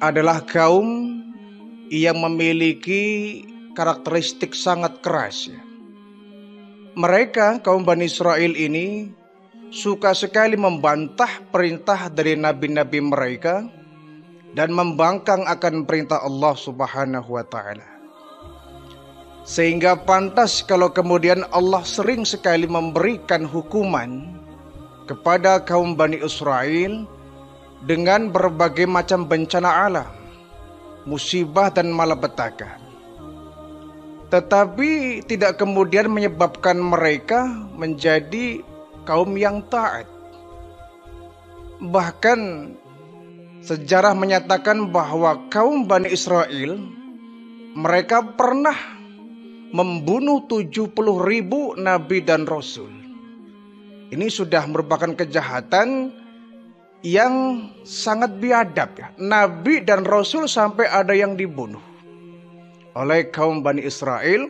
adalah kaum yang memiliki karakteristik sangat keras ya. Mereka, kaum Bani Israel ini, suka sekali membantah perintah dari nabi-nabi mereka dan membangkang akan perintah Allah Subhanahu wa Ta'ala. Sehingga pantas kalau kemudian Allah sering sekali memberikan hukuman kepada kaum Bani Israel dengan berbagai macam bencana alam, musibah dan malapetaka. Tetapi tidak kemudian menyebabkan mereka menjadi kaum yang taat. Bahkan sejarah menyatakan bahwa kaum Bani Israel, mereka pernah membunuh 70.000 nabi dan rasul. Ini sudah merupakan kejahatan yang sangat biadab ya. Nabi dan rasul sampai ada yang dibunuh oleh kaum Bani Israel,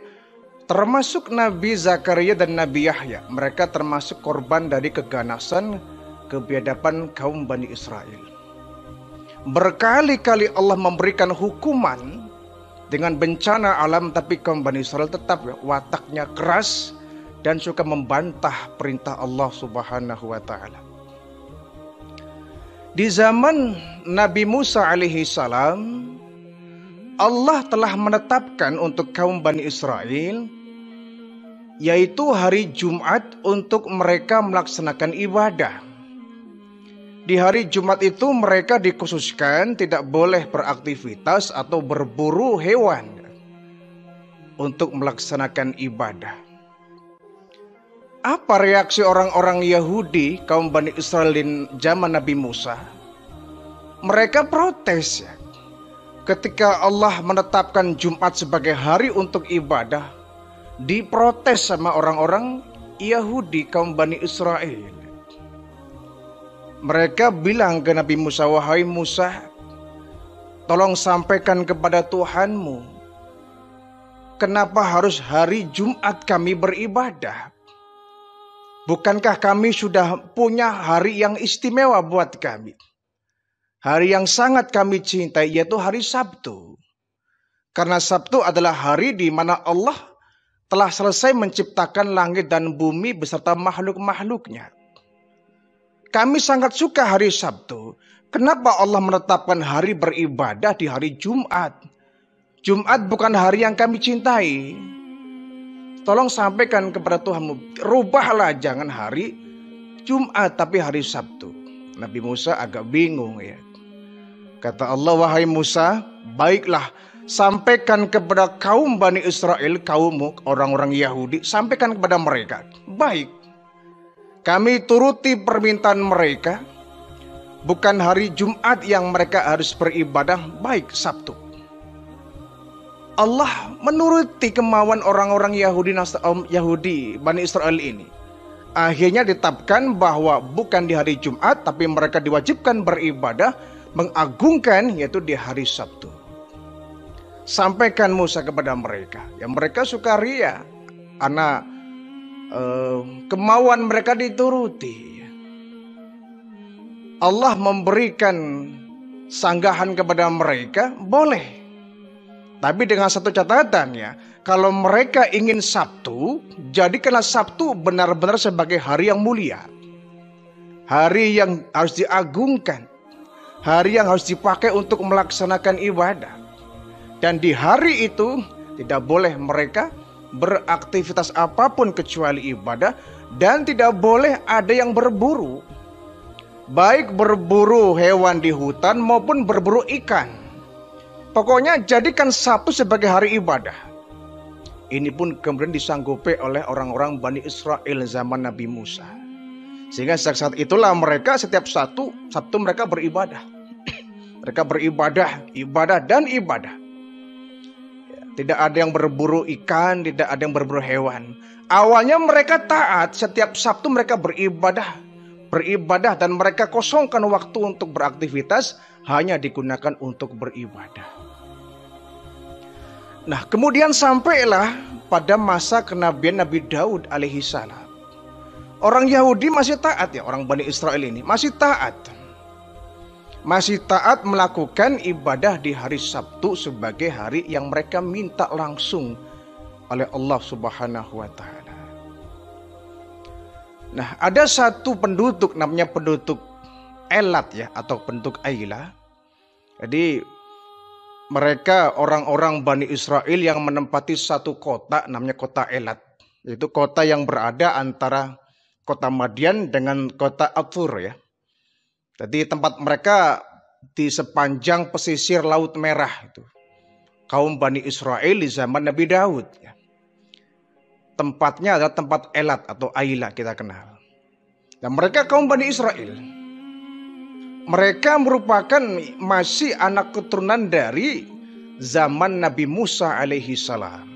termasuk Nabi Zakaria dan Nabi Yahya. Mereka termasuk korban dari keganasan, kebiadaban kaum Bani Israel. Berkali-kali Allah memberikan hukuman dengan bencana alam, tapi kaum Bani Israel tetap wataknya keras dan suka membantah perintah Allah Subhanahu wa Ta'ala. Di zaman Nabi Musa alaihi salam, Allah telah menetapkan untuk kaum Bani Israel yaitu hari Jumat untuk mereka melaksanakan ibadah. Di hari Jumat itu mereka dikhususkan tidak boleh beraktivitas atau berburu hewan untuk melaksanakan ibadah. Apa reaksi orang-orang Yahudi kaum Bani Israel di zaman Nabi Musa? Mereka protes ya. Ketika Allah menetapkan Jumat sebagai hari untuk ibadah, diprotes sama orang-orang Yahudi kaum Bani Israel. Mereka bilang ke Nabi Musa, "Wahai Musa, tolong sampaikan kepada Tuhanmu, kenapa harus hari Jumat kami beribadah? Bukankah kami sudah punya hari yang istimewa buat kami? Hari yang sangat kami cintai, yaitu hari Sabtu. Karena Sabtu adalah hari di mana Allah telah selesai menciptakan langit dan bumi beserta makhluk-makhluknya. Kami sangat suka hari Sabtu. Kenapa Allah menetapkan hari beribadah di hari Jumat? Jumat bukan hari yang kami cintai. Tolong sampaikan kepada Tuhanmu, rubahlah jangan hari Jumat tapi hari Sabtu." Nabi Musa agak bingung ya. Kata Allah, "Wahai Musa, baiklah, sampaikan kepada kaum Bani Israel, kaummu, orang-orang Yahudi, sampaikan kepada mereka. Baik, kami turuti permintaan mereka. Bukan hari Jumat yang mereka harus beribadah, baik Sabtu." Allah menuruti kemauan orang-orang Yahudi Bani Israel ini. Akhirnya ditetapkan bahwa bukan di hari Jumat, tapi mereka diwajibkan beribadah, mengagungkan, yaitu di hari Sabtu. Sampaikan Musa kepada mereka. Ya, mereka sukaria karena kemauan mereka dituruti. Allah memberikan sanggahan kepada mereka, boleh. Tapi dengan satu catatan ya, kalau mereka ingin Sabtu, jadikanlah Sabtu benar-benar sebagai hari yang mulia. Hari yang harus diagungkan. Hari yang harus dipakai untuk melaksanakan ibadah. Dan di hari itu tidak boleh mereka beraktivitas apapun kecuali ibadah. Dan tidak boleh ada yang berburu. Baik berburu hewan di hutan maupun berburu ikan. Pokoknya jadikan Sabtu sebagai hari ibadah. Ini pun kemudian disanggupi oleh orang-orang Bani Israel zaman Nabi Musa. Sehingga saat itulah mereka setiap Sabtu mereka beribadah. Mereka beribadah, ibadah dan ibadah. Tidak ada yang berburu ikan, tidak ada yang berburu hewan. Awalnya mereka taat, setiap Sabtu mereka beribadah dan mereka kosongkan waktu untuk beraktivitas, hanya digunakan untuk beribadah. Nah, kemudian sampailah pada masa kenabian Nabi Daud alaihi salam. Orang Yahudi masih taat ya, orang Bani Israel ini masih taat. masih taat melakukan ibadah di hari Sabtu sebagai hari yang mereka minta langsung oleh Allah Subhanahu wa Ta'ala. Nah, ada satu penduduk namanya penduduk Elat ya, atau penduduk Aila. Jadi mereka orang-orang Bani Israel yang menempati satu kota namanya kota Elat. Yaitu kota yang berada antara kota Madian dengan kota Atur ya. Jadi tempat mereka di sepanjang pesisir Laut Merah itu. Kaum Bani Israel di zaman Nabi Daud ya. Tempatnya adalah tempat Elat atau Aila kita kenal. Dan mereka kaum Bani Israel. Mereka merupakan masih anak keturunan dari zaman Nabi Musa alaihi salam.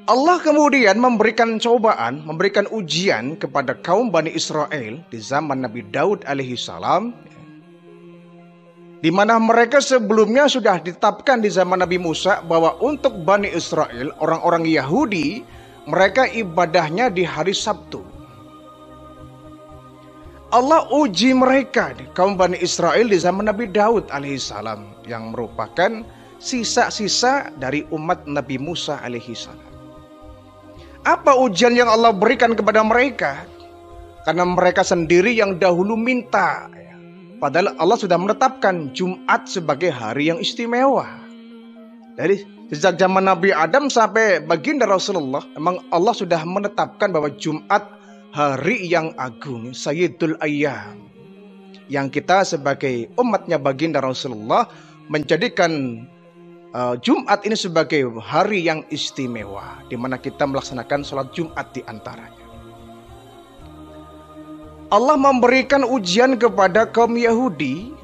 Allah kemudian memberikan cobaan, memberikan ujian kepada kaum Bani Israel di zaman Nabi Daud alaihi salam, di mana mereka sebelumnya sudah ditetapkan di zaman Nabi Musa bahwa untuk Bani Israel, orang-orang Yahudi, mereka ibadahnya di hari Sabtu. Allah uji mereka, kaum Bani Israel di zaman Nabi Daud alaihissalam, yang merupakan sisa-sisa dari umat Nabi Musa alaihissalam. Apa ujian yang Allah berikan kepada mereka? Karena mereka sendiri yang dahulu minta. Padahal Allah sudah menetapkan Jumat sebagai hari yang istimewa. Dari sejak zaman Nabi Adam sampai baginda Rasulullah, memang Allah sudah menetapkan bahwa Jumat hari yang agung, Sayyidul Ayyam, yang kita sebagai umatnya baginda Rasulullah menjadikan Jumat ini sebagai hari yang istimewa, di mana kita melaksanakan sholat Jumat di antaranya. Allah memberikan ujian kepada kaum Yahudi,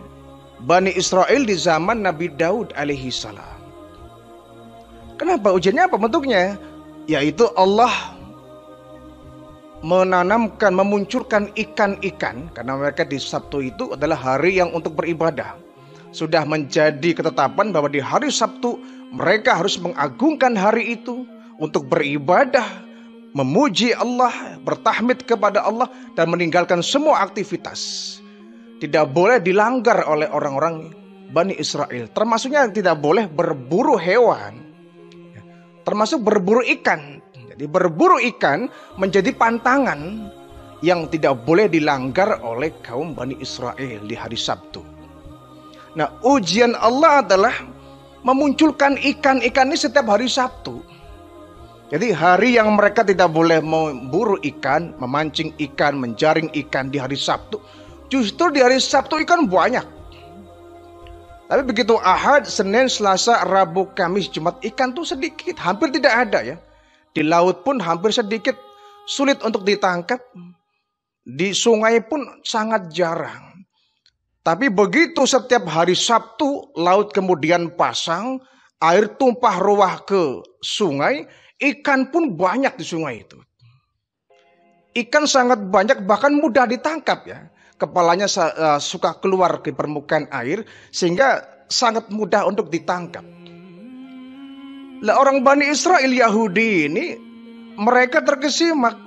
Bani Israel di zaman Nabi Daud alaihi salam. Kenapa ujiannya? Apa bentuknya? Yaitu Allah menanamkan, memunculkan ikan-ikan, karena mereka di Sabtu itu adalah hari yang untuk beribadah. Sudah menjadi ketetapan bahwa di hari Sabtu mereka harus mengagungkan hari itu untuk beribadah, memuji Allah, bertahmid kepada Allah, dan meninggalkan semua aktivitas. Tidak boleh dilanggar oleh orang-orang Bani Israel. Termasuknya tidak boleh berburu hewan, termasuk berburu ikan. Jadi berburu ikan menjadi pantangan yang tidak boleh dilanggar oleh kaum Bani Israel di hari Sabtu. Nah, ujian Allah adalah memunculkan ikan-ikan ini setiap hari Sabtu. Jadi hari yang mereka tidak boleh memburu ikan, memancing ikan, menjaring ikan di hari Sabtu, justru di hari Sabtu ikan banyak. Tapi begitu Ahad, Senin, Selasa, Rabu, Kamis, Jumat, ikan tuh sedikit, hampir tidak ada ya. Di laut pun hampir sedikit, sulit untuk ditangkap. Di sungai pun sangat jarang. Tapi begitu setiap hari Sabtu, laut kemudian pasang, air tumpah ruah ke sungai, ikan pun banyak di sungai itu. Ikan sangat banyak, bahkan mudah ditangkap ya. Kepalanya suka keluar ke permukaan air, sehingga sangat mudah untuk ditangkap. Lah orang Bani Israel Yahudi ini, mereka terkesimak.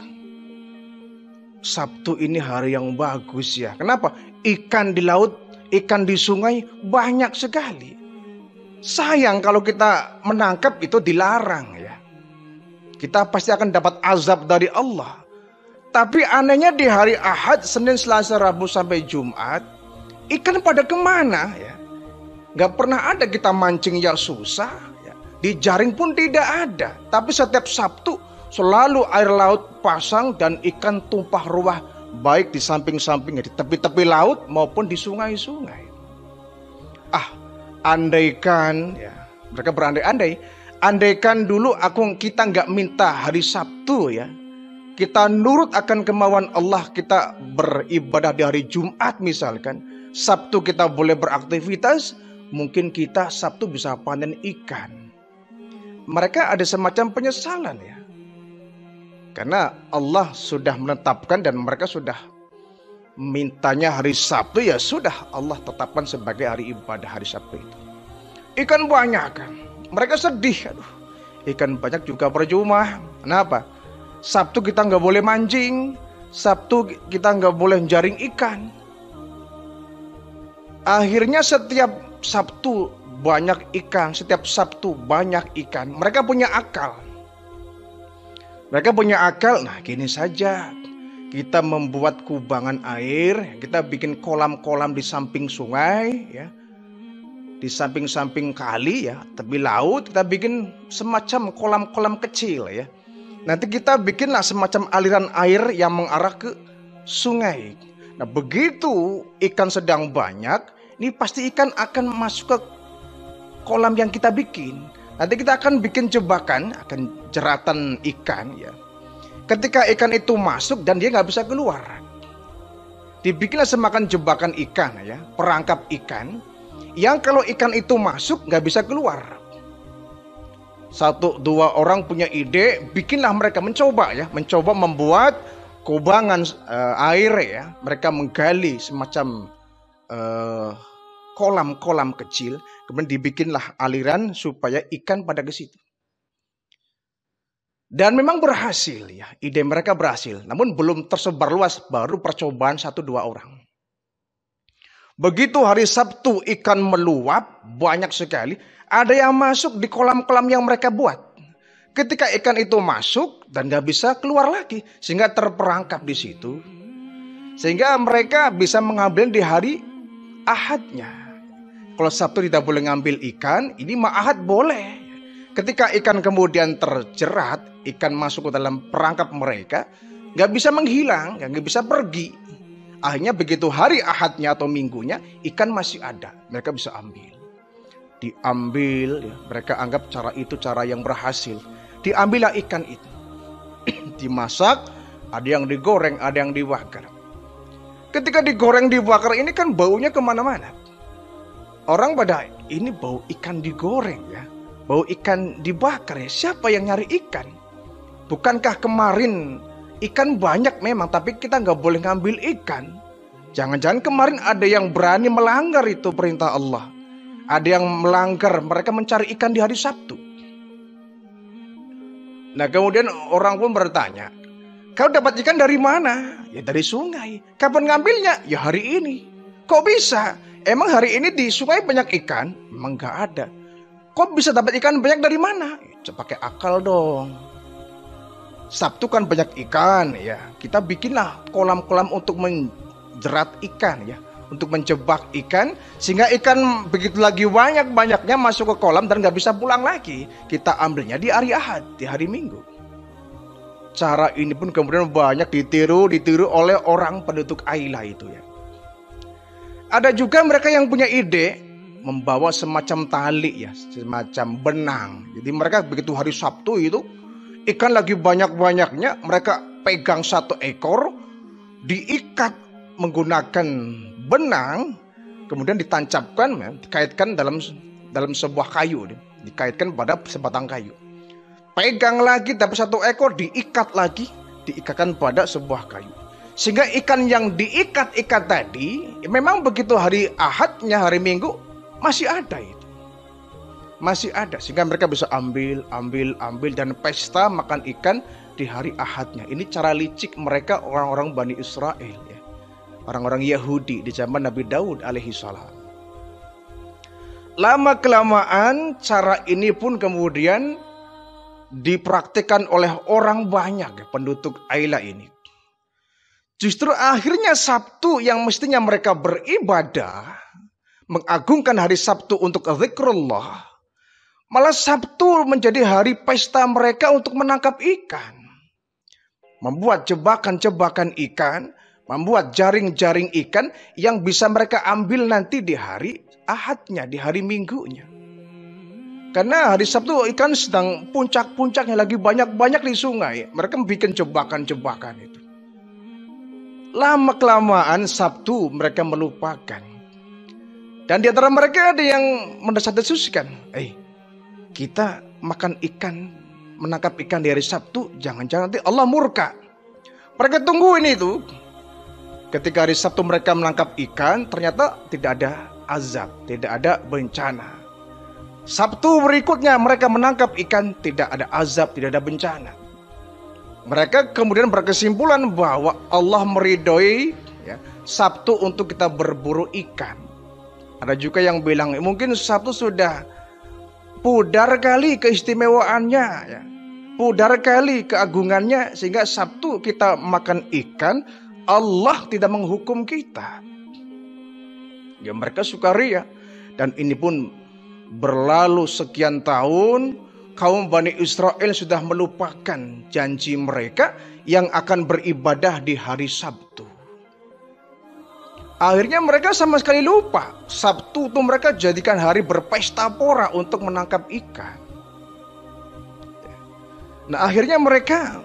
Sabtu ini hari yang bagus ya. Kenapa? Ikan di laut, ikan di sungai banyak sekali. Sayang kalau kita menangkap itu dilarang ya. Kita pasti akan dapat azab dari Allah. Tapi anehnya di hari Ahad, Senin, Selasa, Rabu sampai Jumat, ikan pada kemana ya? Gak pernah ada kita mancing yang susah. Di jaring pun tidak ada. Tapi setiap Sabtu selalu air laut pasang dan ikan tumpah ruah, baik di samping-sampingnya, di tepi-tepi laut maupun di sungai-sungai. Andaikan ya, mereka berandai-andai, andaikan dulu kita nggak minta hari Sabtu ya, kita nurut akan kemauan Allah, kita beribadah di hari Jumat misalkan, Sabtu kita boleh beraktivitas, mungkin kita Sabtu bisa panen ikan. Mereka ada semacam penyesalan ya. Karena Allah sudah menetapkan dan mereka sudah mintanya hari Sabtu, ya sudah Allah tetapkan sebagai hari ibadah hari Sabtu itu. Ikan banyak kan. Mereka sedih. Aduh, ikan banyak juga percuma. Kenapa? Sabtu kita nggak boleh mancing. Sabtu kita nggak boleh jaring ikan. Akhirnya setiap Sabtu banyak ikan, setiap Sabtu banyak ikan. Mereka punya akal. Nah gini saja. Kita membuat kubangan air, kita bikin kolam-kolam di samping sungai, ya, di samping-samping kali, ya, tepi laut. Kita bikin semacam kolam-kolam kecil, ya. Nanti kita bikinlah semacam aliran air yang mengarah ke sungai. Nah begitu ikan sedang banyak, ini pasti ikan akan masuk ke kolam yang kita bikin. Nanti kita akan bikin jebakan, akan jeratan ikan, ya. Ketika ikan itu masuk dan dia nggak bisa keluar, dibikinlah semakan jebakan ikan, ya, perangkap ikan, yang kalau ikan itu masuk nggak bisa keluar. 1-2 orang punya ide, bikinlah mereka mencoba membuat kubangan air, ya. Mereka menggali semacam kolam-kolam kecil, kemudian dibikinlah aliran supaya ikan pada ke situ. Dan memang berhasil, ya, ide mereka berhasil. Namun belum tersebar luas, baru percobaan 1-2 orang. Begitu hari Sabtu ikan meluap banyak sekali, ada yang masuk di kolam-kolam yang mereka buat. Ketika ikan itu masuk dan gak bisa keluar lagi, sehingga terperangkap di situ, sehingga mereka bisa mengambil di hari Ahadnya. Kalau Sabtu tidak boleh ngambil ikan, ini mah Ahad boleh. Ketika ikan kemudian terjerat, ikan masuk ke dalam perangkap mereka, gak bisa menghilang, gak bisa pergi. Akhirnya begitu hari Ahadnya atau Minggunya, ikan masih ada, mereka bisa ambil. Diambil, ya, mereka anggap cara itu cara yang berhasil. Diambillah ikan itu, dimasak, ada yang digoreng, ada yang dibakar. Ketika digoreng dibakar ini kan baunya kemana-mana. Orang pada ini bau ikan digoreng, ya, bau ikan dibakar, ya. Siapa yang nyari ikan? Bukankah kemarin ikan banyak memang, tapi kita nggak boleh ngambil ikan? Jangan-jangan kemarin ada yang berani melanggar itu perintah Allah. Ada yang melanggar, mereka mencari ikan di hari Sabtu. Nah kemudian orang pun bertanya, kau dapat ikan dari mana? Ya dari sungai. Kapan ngambilnya? Ya hari ini. Kok bisa? Emang hari ini di sungai banyak ikan? Emang nggak ada. Kok bisa dapat ikan banyak dari mana? Ya, pakai akal dong. Sabtu kan banyak ikan, ya. Kita bikinlah kolam-kolam untuk menjerat ikan, ya, untuk menjebak ikan, sehingga ikan begitu lagi banyak-banyaknya masuk ke kolam dan nggak bisa pulang lagi. Kita ambilnya di hari Ahad, di hari Minggu. Cara ini pun kemudian banyak ditiru oleh orang penduduk Aila itu, ya. Ada juga mereka yang punya ide membawa semacam tali, ya, semacam benang. Jadi mereka begitu hari Sabtu itu ikan lagi banyak-banyaknya, mereka pegang 1 ekor, diikat menggunakan benang, kemudian ditancapkan, ya, dikaitkan dalam sebuah kayu, dikaitkan pada sebatang kayu. Pegang lagi, dapat 1 ekor, diikat lagi, diikatkan pada sebuah kayu. Sehingga ikan yang diikat-ikat tadi, memang begitu hari Ahadnya, hari Minggu, masih ada itu. Masih ada, sehingga mereka bisa ambil dan pesta makan ikan di hari Ahadnya. Ini cara licik mereka, orang-orang Bani Israel, ya. Orang-orang Yahudi di zaman Nabi Daud alaihi salam. Lama-kelamaan cara ini pun kemudian dipraktikkan oleh orang banyak, penduduk Aila ini. Justru akhirnya Sabtu yang mestinya mereka beribadah, mengagungkan hari Sabtu untuk zikrullah, malah Sabtu menjadi hari pesta mereka untuk menangkap ikan. Membuat jebakan-jebakan ikan, membuat jaring-jaring ikan yang bisa mereka ambil nanti di hari Ahadnya, di hari Minggunya. Karena hari Sabtu ikan sedang puncak-puncaknya, lagi banyak-banyak di sungai. Mereka bikin jebakan-jebakan itu. Lama-kelamaan Sabtu mereka melupakan. Dan di antara mereka ada yang mendesas-desuskan, kita makan ikan, menangkap ikan di hari Sabtu, jangan-jangan nanti Allah murka. Mereka tungguin itu. Ketika hari Sabtu mereka menangkap ikan, ternyata tidak ada azab, tidak ada bencana. Sabtu berikutnya mereka menangkap ikan, tidak ada azab, tidak ada bencana. Mereka kemudian berkesimpulan bahwa Allah meridhoi, ya, Sabtu untuk kita berburu ikan. Ada juga yang bilang mungkin Sabtu sudah pudar kali keistimewaannya, ya. Pudar kali keagungannya, sehingga Sabtu kita makan ikan, Allah tidak menghukum kita. Ya mereka sukaria. Dan ini pun berlalu sekian tahun, kaum Bani Israel sudah melupakan janji mereka yang akan beribadah di hari Sabtu. Akhirnya mereka sama sekali lupa. Sabtu itu mereka jadikan hari berpesta pora untuk menangkap ikan. Nah akhirnya mereka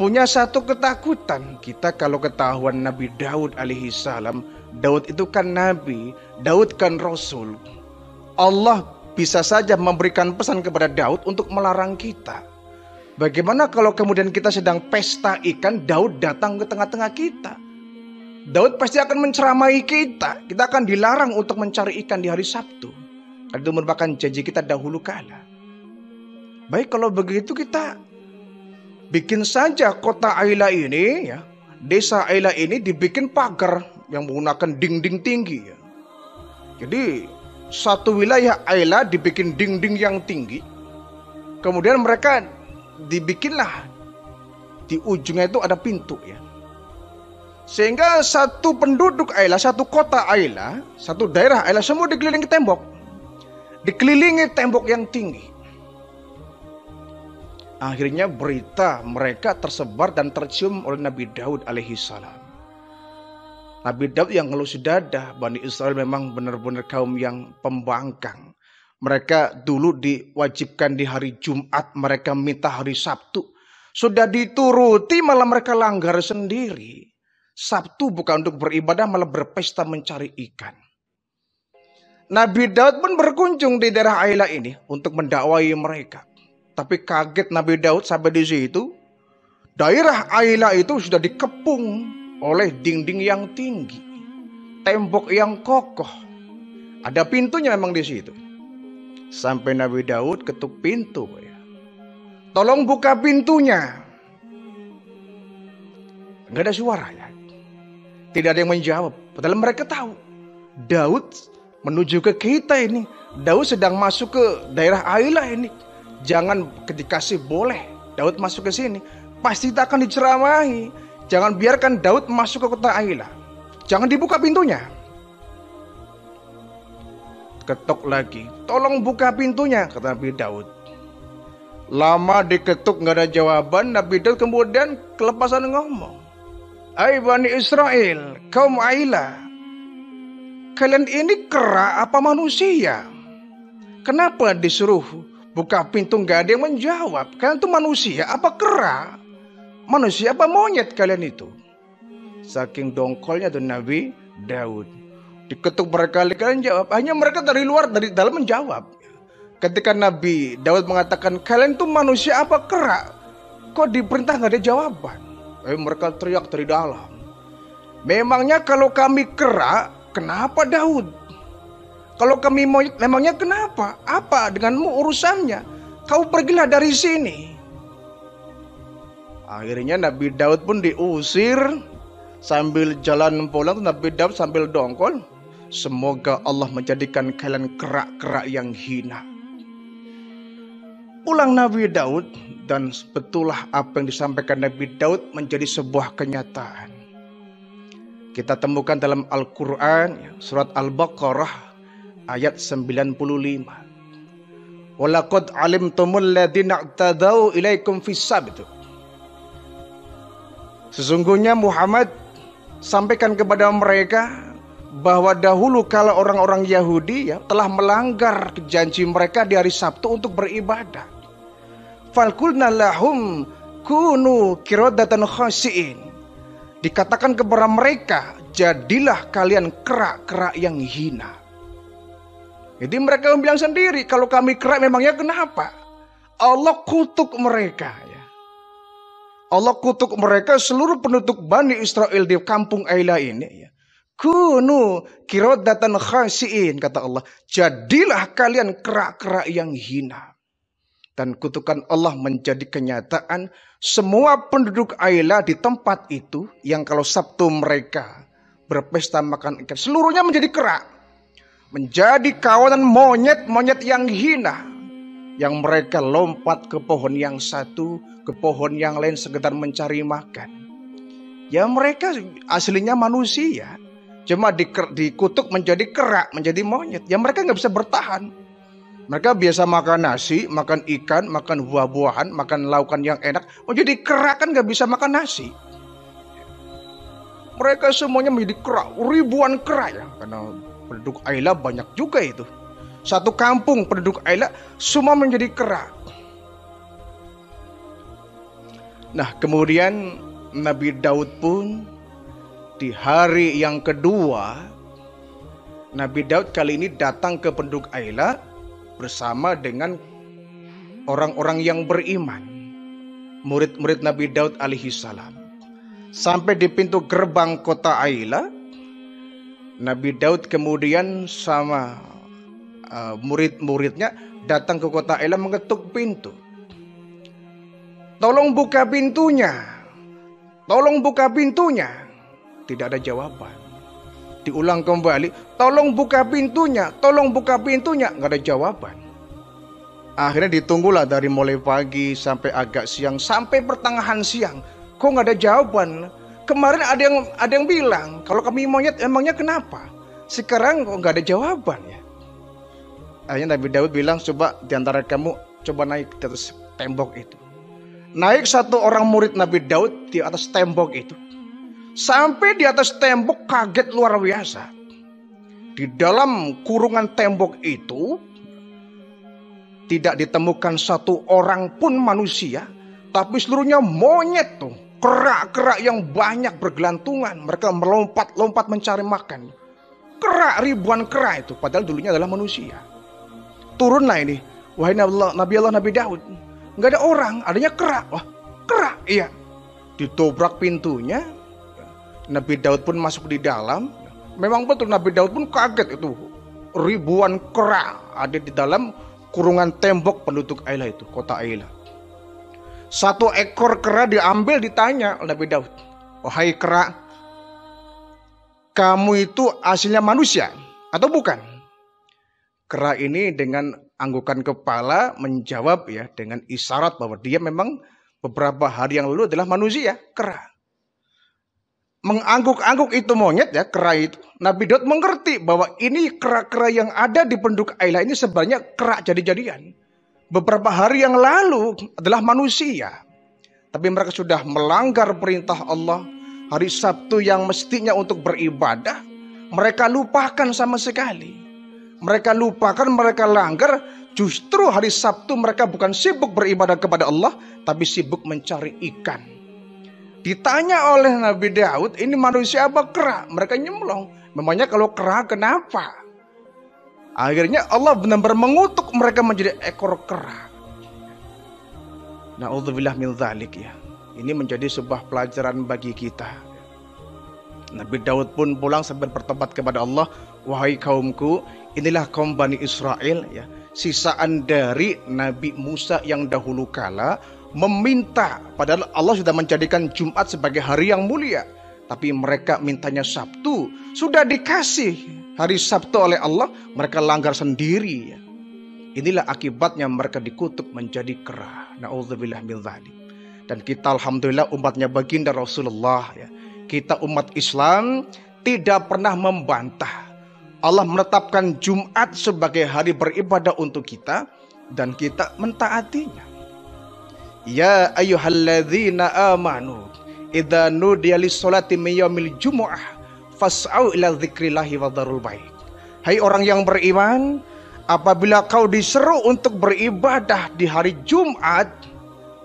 punya satu ketakutan. Kita kalau ketahuan Nabi Daud alaihi salam, Daud itu kan nabi, Daud kan rasul. Allah bisa saja memberikan pesan kepada Daud untuk melarang kita. Bagaimana kalau kemudian kita sedang pesta ikan, Daud datang ke tengah-tengah kita? Daud pasti akan menceramai kita. Kita akan dilarang untuk mencari ikan di hari Sabtu. Itu merupakan janji kita dahulu kala. Baik kalau begitu kita bikin saja kota Aila ini, ya, desa Aila ini dibikin pagar yang menggunakan dinding tinggi. Ya. Jadi satu wilayah Aila dibikin dinding yang tinggi. Kemudian mereka dibikinlah di ujungnya itu ada pintu, ya. Sehingga satu penduduk Aila, satu kota Aila, satu daerah Aila semua dikelilingi tembok. Dikelilingi tembok yang tinggi. Akhirnya berita mereka tersebar dan tercium oleh Nabi Daud alaihi salam. Nabi Daud yang ngelus dada, Bani Israel memang benar-benar kaum yang pembangkang. Mereka dulu diwajibkan di hari Jumat, mereka minta hari Sabtu. Sudah dituruti malah mereka langgar sendiri. Sabtu bukan untuk beribadah, malah berpesta mencari ikan. Nabi Daud pun berkunjung di daerah Aila ini untuk mendakwai mereka. Tapi kaget Nabi Daud sampai di situ, daerah Aila itu sudah dikepung oleh dinding yang tinggi, tembok yang kokoh. Ada pintunya memang di situ. Sampai Nabi Daud ketuk pintu, ya. Tolong buka pintunya. Nggak ada suara, ya. Tidak ada yang menjawab. Padahal mereka tahu Daud menuju ke kita ini. Daud sedang masuk ke daerah Aila ini. Jangan dikasih boleh Daud masuk ke sini. Pasti kita akan diceramahi. Jangan biarkan Daud masuk ke kota Aila. Jangan dibuka pintunya. Ketok lagi. Tolong buka pintunya, kata Nabi Daud. Lama diketuk nggak ada jawaban. Nabi Daud kemudian kelepasan ngomong. Hai Bani Israel, kaum Aila, kalian ini kera apa manusia? Kenapa disuruh buka pintu nggak ada yang menjawab? Kalian itu manusia apa kera? Manusia apa monyet kalian itu? Saking dongkolnya tuh Nabi Daud. Diketuk berkali-kali jawab. Hanya mereka dari luar, dari dalam menjawab. Ketika Nabi Daud mengatakan kalian itu manusia apa kera? Kok diperintah nggak ada jawaban? Mereka teriak dari dalam. Memangnya kalau kami kera, kenapa Daud? Kalau kami monyet, memangnya kenapa? Apa denganmu urusannya? Kau pergilah dari sini. Akhirnya Nabi Daud pun diusir. Sambil jalan pulang Nabi Daud sambil dongkol. Semoga Allah menjadikan kalian kera-kera yang hina. Pulang Nabi Daud, dan betullah apa yang disampaikan Nabi Daud menjadi sebuah kenyataan. Kita temukan dalam Al-Quran, surat Al-Baqarah ayat 95. Walaqad alimtumul ladzina i'tadau ilaikum fis sabt. Sesungguhnya Muhammad sampaikan kepada mereka bahwa dahulu kalau orang-orang Yahudi, ya, telah melanggar janji mereka di hari Sabtu untuk beribadah. Falqulna lahum kunu qiradatan khasiin. Dikatakan kepada mereka, jadilah kalian kera-kera yang hina. Jadi mereka bilang sendiri, kalau kami kera memangnya kenapa? Allah kutuk mereka, ya. Allah kutuk mereka, seluruh penduduk Bani Israel di kampung Aila ini, ya. Kunu qiradatan khasiin, kata Allah. Jadilah kalian kera-kera yang hina. Dan kutukan Allah menjadi kenyataan. Semua penduduk Aila di tempat itu, yang kalau Sabtu mereka berpesta makan ikan, seluruhnya menjadi kera. menjadi kawanan monyet-monyet yang hina, yang mereka lompat ke pohon yang satu, ke pohon yang lain sekedar mencari makan. Ya mereka aslinya manusia, cuma dikutuk menjadi kera, menjadi monyet. Ya mereka nggak bisa bertahan. Mereka biasa makan nasi, makan ikan, makan buah-buahan, makan laukan yang enak. Menjadi kera kan nggak bisa makan nasi. Mereka semuanya menjadi kera, ribuan kera ya, karena penduduk Aila banyak juga itu. Satu kampung penduduk Aila semua menjadi kera. Nah kemudian Nabi Daud pun di hari yang kedua, Nabi Daud kali ini datang ke penduduk Aila bersama dengan orang-orang yang beriman, murid-murid Nabi Daud alaihi salam. Sampai di pintu gerbang kota Aila, Nabi Daud kemudian sama murid-muridnya datang ke kota Aila mengetuk pintu. Tolong buka pintunya, tolong buka pintunya. Tidak ada jawaban. Diulang kembali, tolong buka pintunya, tolong buka pintunya. Nggak ada jawaban. Akhirnya ditunggulah dari mulai pagi sampai agak siang, sampai pertengahan siang. Kok nggak ada jawaban? Kemarin ada yang bilang, kalau kami monyet emangnya kenapa? Sekarang kok nggak ada jawaban ya? Akhirnya Nabi Daud bilang, coba diantara kamu coba naik di atas tembok itu. Naik satu orang murid Nabi Daud di atas tembok itu. Sampai di atas tembok kaget luar biasa. Di dalam kurungan tembok itu tidak ditemukan satu orang pun manusia, tapi seluruhnya monyet tuh. Kera-kera yang banyak bergelantungan. Mereka melompat-lompat mencari makan. Kera, ribuan kera itu. Padahal dulunya adalah manusia. Turunlah ini. Wahai Nabi Daud. Nggak ada orang, adanya kera. Wah, kera, iya. Ditobrak pintunya. Nabi Daud pun masuk di dalam. Memang betul Nabi Daud pun kaget itu. Ribuan kera ada di dalam kurungan tembok penduduk Aila itu, kota Aila. Satu ekor kera diambil, ditanya oleh Nabi Daud. Wahai kera, kamu itu aslinya manusia atau bukan? Kera ini dengan anggukan kepala menjawab ya dengan isyarat bahwa dia memang beberapa hari yang lalu adalah manusia, kera. Mengangguk-angguk itu monyet ya, kera itu. Nabi Daud mengerti bahwa ini kera-kera yang ada di penduduk Aila ini sebenarnya kera jadi-jadian. Beberapa hari yang lalu adalah manusia. Tapi mereka sudah melanggar perintah Allah. Hari Sabtu yang mestinya untuk beribadah, mereka lupakan sama sekali. Mereka lupakan, mereka langgar. Justru hari Sabtu mereka bukan sibuk beribadah kepada Allah, tapi sibuk mencari ikan. Ditanya oleh Nabi Daud, ini manusia apa kera? Mereka nyemplung. Memangnya kalau kera kenapa? Akhirnya Allah benar-benar mengutuk mereka menjadi ekor kera. Na'udzubillah min dzalik ya. Ini menjadi sebuah pelajaran bagi kita. Nabi Daud pun pulang sambil bertobat kepada Allah. Wahai kaumku, inilah kaum Bani Israel ya. Sisaan dari Nabi Musa yang dahulu kala meminta, padahal Allah sudah menjadikan Jumat sebagai hari yang mulia, tapi mereka mintanya Sabtu. Sudah dikasih hari Sabtu oleh Allah, mereka langgar sendiri ya. Inilah akibatnya mereka dikutuk menjadi kera. Na'udzubillah min dzalik. Dan kita alhamdulillah umatnya baginda Rasulullah ya. Kita umat Islam tidak pernah membantah. Allah menetapkan Jumat sebagai hari beribadah untuk kita dan kita mentaatinya. Ya ayyuhalladzina amanu idza nudiya lis-sholati min yaumil jumu'ah fas'au ila dzikrillahi wa dzarul bait. Hai orang yang beriman, apabila kau diseru untuk beribadah di hari Jumat,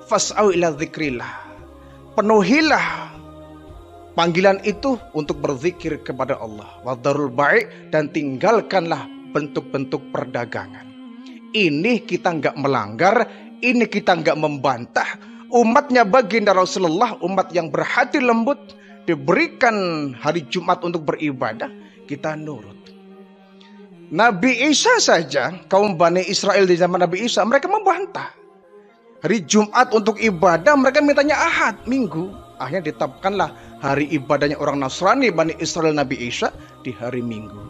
fas'au ila dzikrillah. Penuhilah panggilan itu untuk berzikir kepada Allah. Wa dzarul bait, dan tinggalkanlah bentuk-bentuk perdagangan. Ini kita nggak melanggar, ini kita nggak membantah. Umatnya baginda Rasulullah, umat yang berhati lembut, diberikan hari Jumat untuk beribadah, kita nurut. Nabi Isa saja, kaum Bani Israel di zaman Nabi Isa, mereka membantah. Hari Jumat untuk ibadah, mereka mintanya Ahad, Minggu. Akhirnya ditetapkanlah hari ibadahnya orang Nasrani Bani Israel Nabi Isa di hari Minggu.